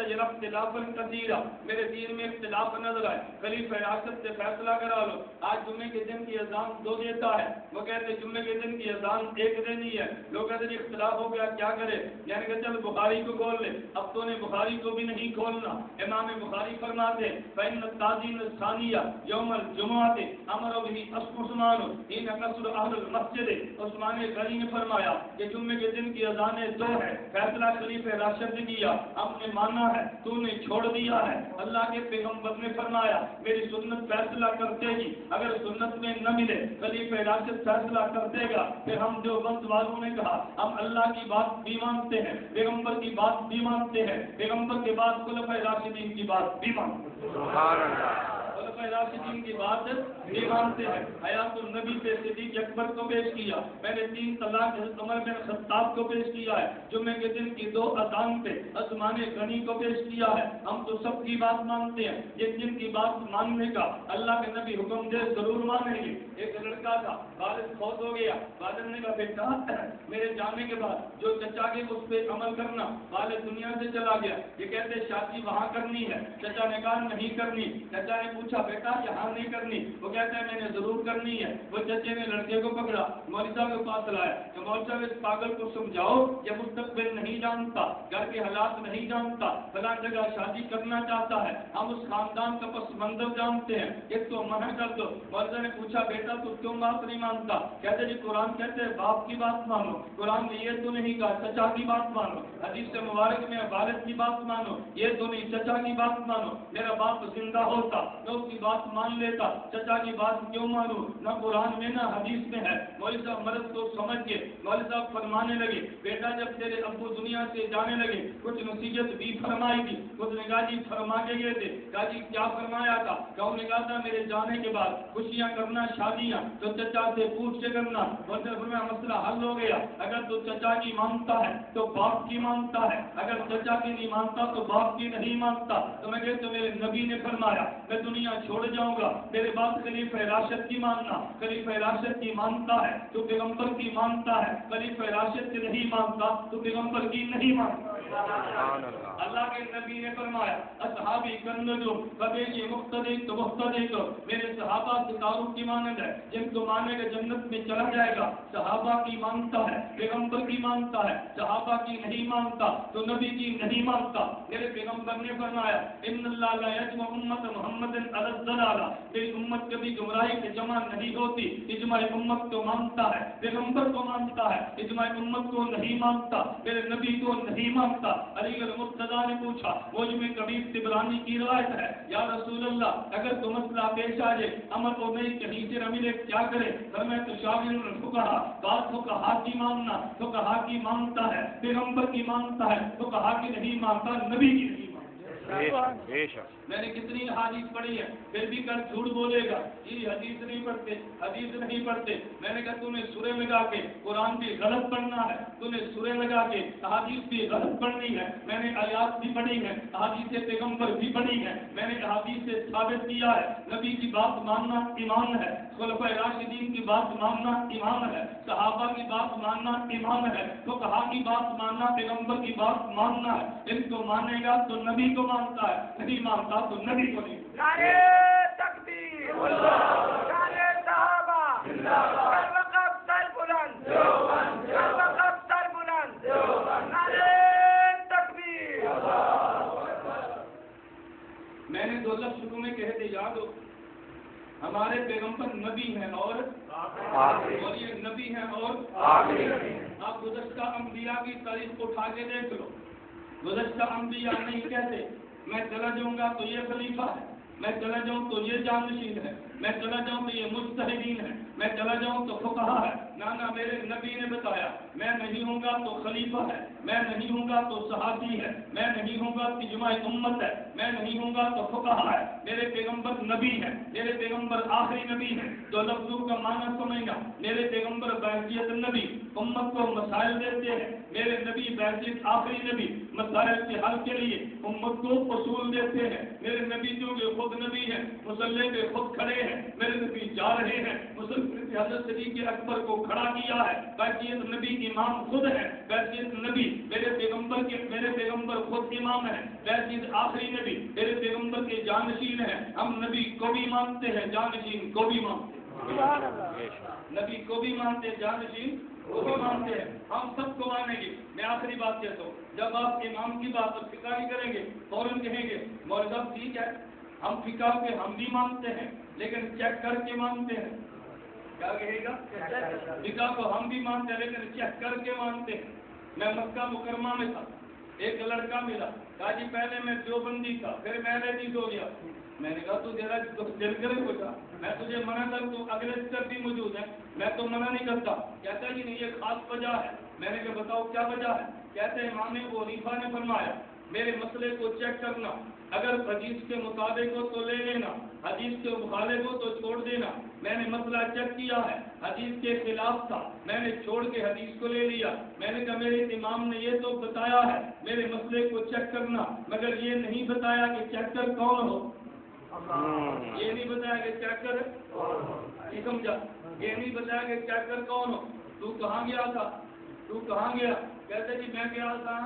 تجر اختلافا کثیرا، میرے دین میں اختلاف نظر آئے، خلیفہ راست سے فیصلہ کرا لو۔ آج جمعے کے دن کی اذان 2 دیتا ہے، وہ کہتے جمعے کے دن کی اذان 1 دینی ہے، لوگ کہتے ہیں اختلاف ہو گیا کیا کرے، یعنی کہ چل بخاری کو کھول لے، اب تو نے بخاری کو بھی نہیں کھولنا۔ امام بخاری فرماتے فإن التعظیم الثانیہ یوم الجمعہ امر به عثمان حين كسر اہل المسجد، عثمان غنی نے فرمایا کہ جمعے کے دن کی اذانیں 2 ہیں، فیصلہ خلیفہ راشد نے کیا، ہم نے مانا ہے، تو نے چھوڑ دیا ہے۔ اللہ کے پیغمبر نے فرمایا میری سنت فیصلہ کرتے گی، اگر سنت میں نہ ملے خلیفہ راشد فیصلہ کر دے گا، پھر ہم دیوبند والوں نے کہا ہم اللہ کی بات بھی مانتے ہیں، پیغمبر کی بات بھی مانتے ہیں، پیغمبر کے بعد خلفائے راشدین کی بات بھی مانتے ہیں، سبحان اللہ، خلفائے راشدین کی بات بھی مانتے ہیں۔ حیات النبی پہ صدیق اکبر کو پیش کیا، میں نے 3 طلاق حضرت عمر بن خطاب کو پیش کیا ہے، جمعے کے دن کی 2 اذان پہ عثمان غنی کو پیش کیا ہے۔ ہم تو سب کی بات مانتے ہیں، یہ جن کی بات ماننے کا اللہ کے نبی حکم دے ضرور مانیں گے۔ ایک لڑکا تھا، والد فوت ہو گیا، والد نے کہا بیٹا میرے جانے کے بعد جو چچا کے اس پہ عمل کرنا، والد دنیا سے چلا گیا، یہ کہتے شادی وہاں کرنی ہے، چچا نے کہا نہیں کرنی، چچا نے پوچھا بیٹا یہاں نہیں کرنی، وہ کہتا ہے میں نے ضرور کرنی ہے۔ وہ چچے نے لڑکے کو پکڑا، مولوی صاحب کے پاس لایا کہ مولوی صاحب اس پاگل کو سمجھاؤ یہ مستقبل نہیں جانتا، گھر کے حالات نہیں جانتا، فلاں جگہ شادی کرنا چاہتا ہے، ہم اس خاندان کا پس منظر جانتے ہیں، اس کو منع کر دو۔ مولوی صاحب نے پوچھا بیٹا تو کیوں بات نہیں مانتا؟ کہتے جی قرآن کہتے ہیں باپ کی بات مانو، قرآن نے یہ تو نہیں کہا چچا کی بات مانو، حدیث مبارک میں والد کی بات مانو، یہ تو نہیں چچا کی بات مانو، میرا باپ زندہ ہوتا میں اس کی بات مان لیتا، چچا کی بات کیوں مانو؟ نہ قرآن میں نہ حدیث میں ہے۔ مولوی صاحب مرض کو سمجھ کے مولوی صاحب فرمانے لگے بیٹا جب تیرے ابو دنیا سے جانے لگے کچھ نصیحت بھی فرمائی تھی، کچھ نے کہا جی فرما کے گئے تھے، کہا جی کیا فرمایا تھا؟ کہوں نے کہا تھا میرے جانے کے بعد خوشیاں کرنا شادیاں تو چچا سے پوچھ کے کرنا، مسئلہ حل ہو گیا، اگر تو چچا کی مانتا ہے تو باپ کی مانتا ہے، اگر چچا کی نہیں مانتا تو باپ کی نہیں مانتا، تو میں کہتا ہوں میرے نبی نے فرمایا میں دنیا چھوڑ جاؤں گا، میرے بعد خلیفہ راشد کی ماننا، خلیفہ راشد کی مانتا ہے تو پیغمبر کی مانتا ہے، خلیفہ راشد کی نہیں مانتا تو پیغمبر کی نہیں مانتا۔ اللہ کے نبی نے فرمایا اصحابی کنزو فبیجی مقتدی تو مقتدی تو، میرے صحابہ ستاروں کی مانند ہے، جن کو مانے گا جنت میں چلا جائے گا، صحابہ کی مانتا ہے، پیغمبر کی مانتا ہے، صحابہ کی نہیں مانتا تو نبی کی نہیں مانتا۔ میرے پیغمبر نے فرمایا ان اللہ لا یجمع امت محمد علی الضلالہ، میری امت کبھی گمراہی کے جمع نہیں ہوتی، اجماع امت کو مانتا ہے، پیغمبر کو مانتا ہے، اجماع امت کو نہیں مانتا، میرے نبی کو نہیں مانتا۔ علی المرتضیٰ نے پوچھا مجھ میں کبیر طبرانی کی روایت ہے یا رسول اللہ اگر تو مسئلہ پیش آ جائے امر کو نہیں کہیں سے ملے کیا کرے؟ میں تو شاور فقہا، بات فقہا کی ماننا، فقہا کی مانتا ہے، پیغمبر کی مانتا ہے، فقہا کی نہیں مانتا، نبی کی نہیں مانتا۔ میں نے کتنی حدیث پڑھی ہے پھر بھی کر جھوٹ بولے گا یہ حدیث نہیں پڑھتے، حدیث نہیں پڑھتے۔ میں نے کہا تو نے سورے لگا کے قرآن بھی غلط پڑھنا ہے، تو نے سورے لگا کے حدیث بھی غلط پڑھنی ہے، میں نے آیات بھی پڑھی ہے، حدیث پیغمبر بھی پڑھی ہے، میں نے حدیث سے ثابت کیا ہے نبی کی بات ماننا ایمان ہے، خلفائے راشدین کی بات ماننا ایمان ہے، صحابہ کی بات ماننا ایمان ہے، فقہا کی بات ماننا، پیغمبر کی بات ماننا ہے۔ ان کو مانے گا تو نبی کو مانتا ہے، نہیں مانتا تو نبی کو نہیں۔ نعرے تکبیر، نعرے صحابہ، ہر وقت سر بلند، ہر وقت سر بلند، نعرے تکبیر۔ میں نے 2 لفظ شروع میں کہے تھے یاد ہو، ہمارے پیغمبر نبی ہیں اور یہ نبی ہیں اور آپ گزشتہ انبیاء کی تاریخ اٹھا کے دیکھ لو، گزشتہ انبیاء نہیں کہتے میں چلا جاؤں گا تو یہ خلیفہ ہے، میں چلا جاؤں تو یہ جانشین ہے، میں چلا جاؤں تو یہ مجتہدین ہے، میں چلا جاؤں تو فقہا ہے، نہ میرے نبی نے بتایا میں نہیں ہوں گا تو خلیفہ ہے، میں نہیں ہوں گا تو صحابی ہے، میں نہیں ہوں گا تو اجماع امت ہے، میں نہیں ہوں گا تو فقہا ہے، میرے پیغمبر نبی ہیں، میرے پیغمبر آخری نبی ہیں۔ 2 لفظوں کا معنی سمجھنا، میرے پیغمبر بعثیت نبی امت کو مسائل دیتے ہیں، میرے نبی بعثیت آخری نبی مسائل کے حل کے لیے امت کو اصول دیتے ہیں، میرے نبی جو کہ خود نبی ہیں مسلح پہ خود کھڑے ہیں، میرے نبی جا رہے ہیں مسلح پہ حضرت صدیق اکبر کو खड़ा किया है। बैसियत नबी इमाम खुद है, बैसियत नबी मेरे पैगंबर खुद इमाम है, बैसियत आखिरी नबी मेरे पैगंबर के जानशीन है। हम नबी को भी मानते हैं, जानशीन को भी मानते हैं, नबी को भी मानते हैं, जानशीन को भी मानते हैं, हम सबको मानेंगे। मैं आखिरी बात कहता हूँ, जब आप इमाम की बात और फिक्र नहीं करेंगे फौरन कहेंगे मौलवी साहब ठीक है हम फिक्र पे हम भी मानते हैं लेकिन चेक करके मानते हैं। क्या कहेगा? फिक्र को हम भी मानते हैं लेकिन चेक करके मानते हैं। मैं मक्का मुकरमा में था, एक लड़का मिला, कहा जी पहले मैं देवबंदी था फिर मैंने भी हो गया। मैंने कहा तू जरा दिल करे बेटा, मैं तुझे मना कर तू अगले स्टेप भी मौजूद है, मैं तो मना नहीं करता। कहता जी नहीं ये खास वजह है। मैंने कहा बताओ क्या वजह है? कहते इमाम अबू हनीफा ने फरमाया मेरे मसले को चेक करना, अगर हदीस के मुताबिक हो तो ले लेना, हदीस के मुखालिफ हो तो छोड़ देना। मैंने मसला चेक किया है, हदीस के खिलाफ था, मैंने छोड़ के हदीस को ले लिया। मैंने कहा मेरे इमाम ने ये तो बताया है मेरे मसले को चेक करना, मगर ये नहीं बताया कि चेक कर कौन हो, ये नहीं बताया कि चेक कर, ये समझा, ये नहीं बताया कि चेक कर कौन हो। तू कहाँ गया था? तू कहाँ गया? कहते जी मैं गया था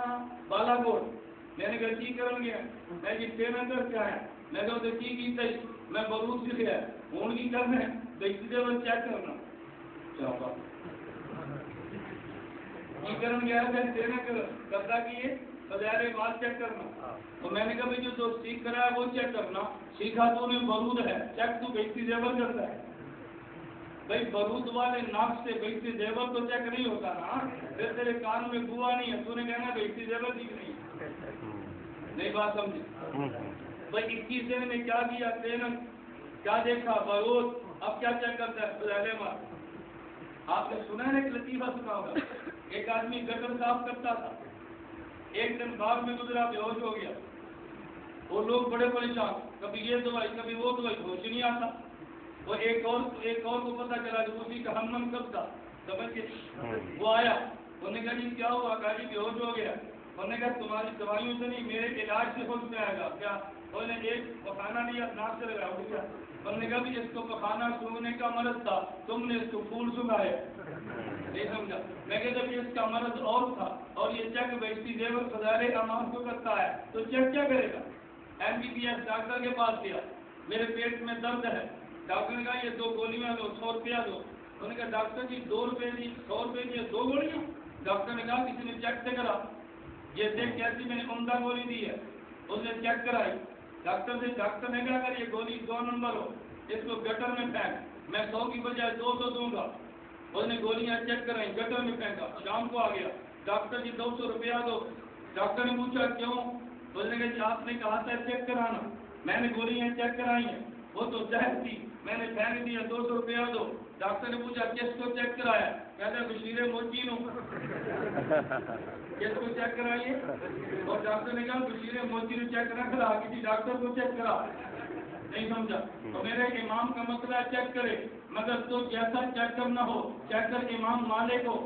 बालाकोट। मैंने कहा की कर गया? मैं जी पेमेंट कर क्या है? मैं कहा की सही मैं बरूद से गया हूँ की करना है वेजिटेबल चेक करना की कर गया था तेने करता की ये बाजारे माल चेक करना। तो मैंने कहा भाई जो सीख करा है वो चेक करना, सीखा तो उन्हें बरूद है, चेक तू वेजिटेबल करता है। भाई बरूद वाले नाक से वेजिटेबल तो चेक नहीं होता ना, फिर तेरे कान में बुआ नहीं है, तूने कहना वेजिटेबल ठीक नहीं नहीं बात समझी? भाई 21 ने क्या किया? तेने क्या देखा? बरूद। अब क्या चेक करता है? आपने सुना है एक लतीफा सुना होगा, एक आदमी गटर साफ करता था, एक दिन बाग में गुजरा बेहोश हो गया। वो लोग बड़े परेशान, कभी ये दवाई कभी वो दवाई, होश नहीं आता। वो एक और को पता चला जो उसी का हम कब था समझ के वो आया, उन्होंने कहा जी क्या हुआ? कहा जी बेहोश हो गया। उन्होंने कहा तुम्हारी दवाइयों से नहीं मेरे इलाज से होश में आएगा क्या? उन्होंने एक पखाना लिया नाक से लगा उठ गया। उन्होंने कहा भी इसको पखाना सूंघने का मर्ज था, तुमने इसको फूल सुखाए, नहीं समझा? मैं कहता भी इसका मर्ज और था और ये चेक वैसी जेवर फजारे अमाम को करता है तो चेक क्या करेगा? MBBS डॉक्टर के पास गया, मेरे पेट में दर्द है, डॉक्टर ने कहा ये 2 गोलियां दो, 100 रुपया दो। उन्होंने कहा डॉक्टर जी 2 रुपये दी, 100 रुपये दिए, 2 गोलियां? डॉक्टर ने कहा किसी ने चेक से करा, ये देख कैसी मैंने उम्दा गोली दी है। उसने चेक कराई, डॉक्टर ने कहा अगर ये गोली 2 नंबर हो इसको गटर में फेंक, मैं 100 की बजाय 200 दूंगा। उसने गोलियां चेक कराई, गटर में फेंका, शाम को आ गया, डॉक्टर जी 200 रुपया दो। डॉक्टर ने पूछा क्यों? उसने कहा जी आपने कहा था चेक कराना, मैंने गोलियां चेक कराई हैं, वो तो जहर थी, मैंने फेंक दिया, 200 रुपया दो। डॉक्टर ने पूछा किसको चेक कराया? कहते बशीर मोची नो किसको चेक कराइए? और डॉक्टर ने कहा बशीर मोची ने चेक ना करा, किसी डॉक्टर को चेक करा, नहीं समझा? तो मेरे इमाम का मसला चेक करे, मगर तो जैसा चेक करना हो चेक कर इमाम मालिक हो,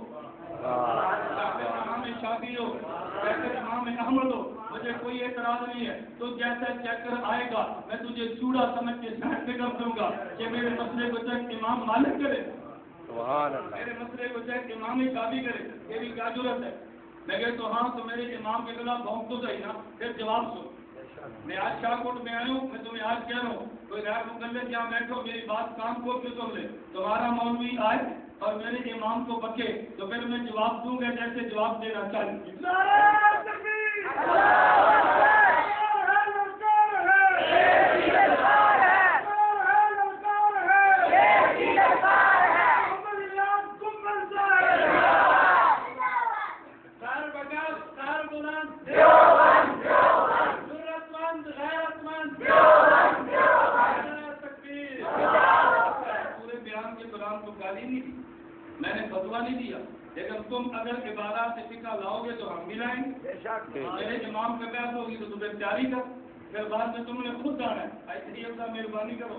इमाम शाफी हो, चेक कर इमाम अहमद हो, मुझे कोई एतराज नहीं है। तो जैसा चेक कर आएगा मैं तुझे चूड़ा समझ के साइड पे कर दूंगा कि मेरे मसले को चेक इमाम मालिक करे, मेरे मसले को चेक इमाम शाफी करे, तेरी क्या जरूरत है? मैं कहता तो हाँ तो मेरे इमाम के खिलाफ भौंक तो सही ना, फिर जवाब सुन। मैं आज शाहकोट में आया हूँ, मैं तुम्हें आज कह रहा हूँ कोई गैर मुकल्लिद यहाँ बैठो मेरी बात कान खोल के सुन ले, तुम्हारा मौलवी आए और मेरे इमाम को बके तो फिर मैं जवाब दूंगा जैसे जवाब देना चाहिए। मैंने फतवा नहीं दिया, लेकिन तुम अगर इबारत से फिक्र लाओगे तो हम भी लाएंगे। मेरे इमाम पे बहस होगी तो तुम्हें तैयारी कर, फिर बाद में तुमने खुद जाना है ICDF साहब मेहरबानी करो,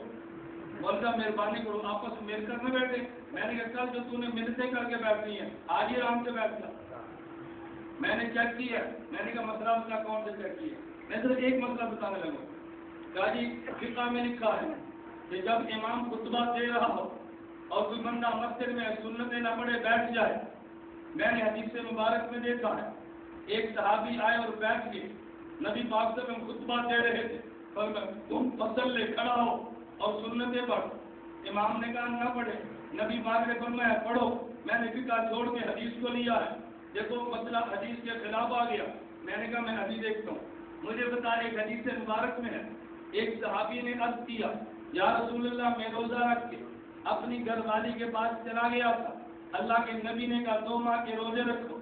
मौलवी मेहरबानी करो, आपस में मेल करने बैठे। मैंने कहा कल जो तूने मिलते करके बैठनी है आज ही आराम से बैठ जा। मैंने चेक किया, मैंने कहा मसला कौन से चेक किया? मैं सिर्फ एक मसला बताने लगा। कहा जी फिक़्ह में लिखा है कि जब इमाम खुतबा दे रहा हो और कोई बंदा मस्जिद में सुन्नतें न पढ़े बैठ जाए। मैंने हदीस मुबारक में देखा है, एक सहाबी आए और बैठ गए, नबी पाक से हम खुतबा दे रहे थे, पर तुम फसले खड़ा हो और सुन्नतें पढ़ो। इमाम ने कहा न पढ़े, नबी पाक ने फरमाया पढ़ो। मैंने फिका छोड़ के हदीस को लिया है, देखो मसला हदीस के खिलाफ आ गया। मैंने कहा मैं अभी देखता हूँ, मुझे बता। एक हदीस मुबारक में है, एक सहाबी ने अर्ज किया, या रसूलल्लाह मैं रोजा रख के अपनी घर वाली के पास चला गया था। अल्लाह के नबी ने कहा 2 माह के रोजे रखो,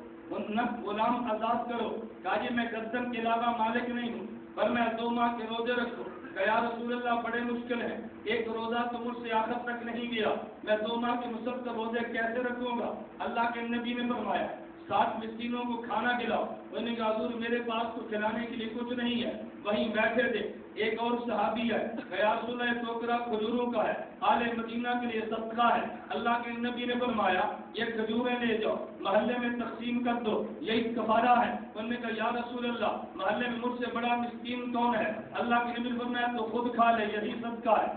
गुलाम आजाद करो। कहा जी मैं गर्दन के अलावा मालिक नहीं हूँ, पर मैं 2 माह के रोजे रखो। या रसूलल्लाह बड़े मुश्किल है, एक रोजा तो मुझसे आखिर तक नहीं गया, मैं 2 माह के मुसलसल रोजे कैसे रखूंगा। अल्लाह के नबी ने फरमाया 60 मिस्कीनों को खाना खिलाओ। उन्होंने कहा हुजूर मेरे पास तो खिलाने के लिए कुछ नहीं है। वहीं बैठे थे, एक और सहाबी है, या रसूलल्लाह टोकरा खजूरों का है, आले मदीना के लिए सदका है। अल्लाह के नबी ने फरमाया ये खजूरें ले जाओ, मोहल्ले में तकसीम कर दो, यही कफारा है। उन्होंने कहा या रसूलल्लाह मोहल्ले में मुझसे बड़ा मिस्कीन कौन है। अल्लाह के नबी ने फरमाया तो खुद खा ले, यही सदका है।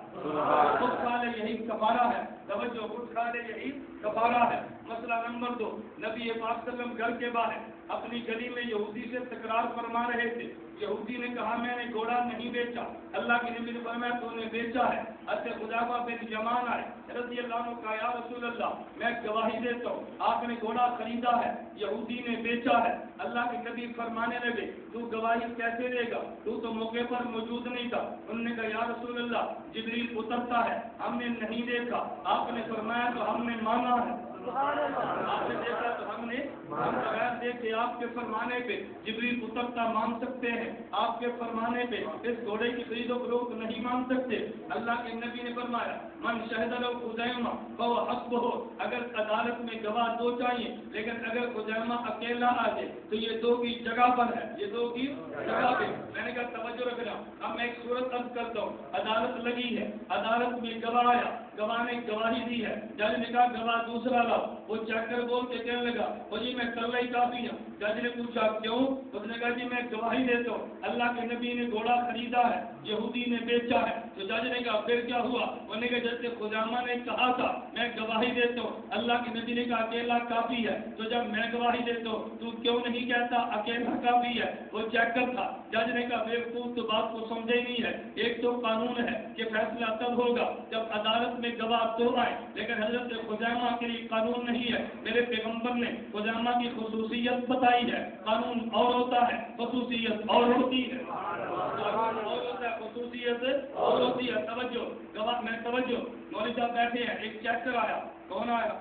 खुद खा ले, यही कफारा है। तवज्जो, खुद खा ले, यही कफारा है। मसला नंबर 2, नबी पाक सल्लल्लाहु अलैहि वसल्लम घर के बाहर अपनी गली में यहूदी से तकरार फरमा रहे थे। यहूदी ने कहा मैंने घोड़ा नहीं बेचा। अल्लाह के नबी ने फरमाया तूने बेचा है। हज़रत हुज़ैफा बिन यमान आए रज़ी अल्लाह अन्हु का, या रसूल अल्लाह मैं गवाही देता हूँ आपने घोड़ा खरीदा है, यहूदी ने बेचा है। अल्लाह के नबी फरमाने लगे तू गवाही कैसे देगा, तू तो मौके पर मौजूद नहीं था। उन्होंने कहा या रसूल अल्लाह जिब्रील उतरता है, हमने नहीं देखा। आपने फरमाया तो हमने माना है। आपने देखा तो हमने बगैर देखे आपके फरमाने पे जिब्रील उतरता मान सकते हैं, आपके फरमाने पे इस घोड़े की खरीदो फरोख्त नहीं मान सकते। अल्लाह के नबी ने फरमाया मन शहद लो खुज़ैमा फहुव हस्बुहु, अगर अदालत में गवाह 2 चाहिए, लेकिन अगर खुज़ैमा अकेला आ जाए तो ये 2 की जगह पर है, ये 2 की जगह पे। मैंने कहा तवज्जो रखना। अब मैं एक सूरत अर्ज करता हूँ, अदालत लगी है, अदालत में गवाह आया, गवाह ने गवाही दी है, जज ने कहा गवाह दूसरा लाओ। वो चक्कर बोल के कहने लगा वो जी मैं कल ही काफी हूँ। जज ने पूछा क्यों, उसने कहा जी मैं गवाही देता हूँ अल्लाह के नबी ने घोड़ा खरीदा है, यहूदी ने बेचा है। तो जज ने कहा फिर क्या हुआ। उन्होंने कहा जैसे खुज़ैमा ने कहा था मैं गवाही देता हूँ, अल्लाह के नबी ने कहा अकेला काफी है, तो जब मैं गवाही देता हूँ तू क्यों नहीं कहता अकेला काफी है। वो चक्कर था। जज ने कहा बेवकूफ तो बात को समझे ही नहीं है। एक तो कानून है कि फैसला तब होगा जब अदालत में गवाह 2 आए, लेकिन हजरत खुज़ैमा के लिए कानून नहीं है। मेरे पैगंबर ने खुज़ैमा की खुसूसियत बताई है। कानून और होता है, खुसूसियत और होती है। कानून और होता है, खुसूसियत और होती है। तवज्जो, गवाह में तवज्जो। मौलवी साहब बैठे हैं, एक चेकर आया। कौन आया,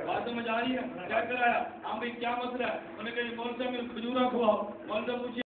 बात समझ आ रही है। चेकर आया, हाँ भाई क्या मसला है। उन्होंने कहा मौलवी साहब खजूरा खुआओ। मौलवी साहब पूछे